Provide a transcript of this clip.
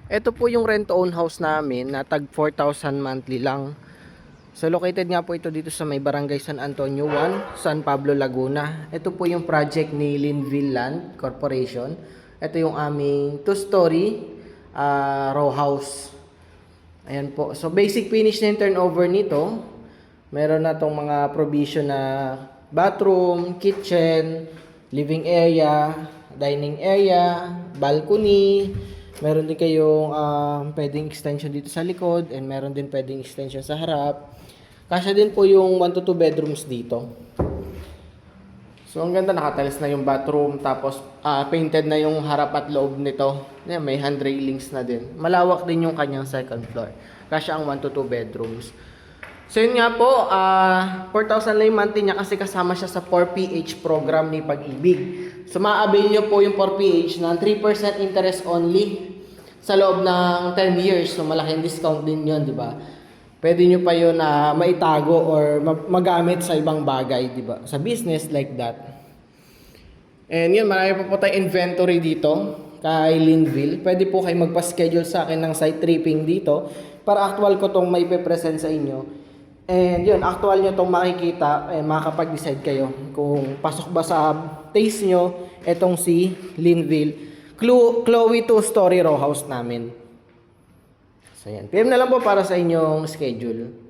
Ito po yung rent-to-own house namin na tag 4,000 monthly lang. So located nga po ito dito sa may Barangay San Antonio 1, San Pablo, Laguna. Ito po yung project ni Linville Land Corporation. Ito yung aming 2-story row house. Ayan po. So basic finish na yung turnover nito. Meron na tong mga provision na bathroom, kitchen, living area, dining area, balcony. Meron din kayong pwedeng extension dito sa likod and meron din pwedeng extension sa harap. Kasya din po yung 1 to 2 bedrooms dito. So ang ganda, nakatiles na yung bathroom, tapos painted na yung harap at loob nito. Yan, may hand railings na din. Malawak din yung kanyang second floor. Kasya ang 1 to 2 bedrooms. So yun nga po, 4,000 lang yung monthly niya kasi kasama siya sa 4PH program ni Pag-ibig. So ma-avail nyo po yung 4PH ng 3% interest only sa loob ng 10 years. So malaking discount din yun, di ba? Pwede nyo pa yun na maitago or magamit sa ibang bagay, di ba? Sa business like that. And yun, marami pa po tayong inventory dito kay Linville. Pwede po kayo magpa-schedule sa akin ng site tripping dito para actual ko tong may pe-present sa inyo. And yun, actual nyo itong makikita, makakapag-decide kayo kung pasok ba sa taste nyo itong si Linville Chloe 2-story row house namin. So yan, PM na lang po para sa inyong schedule.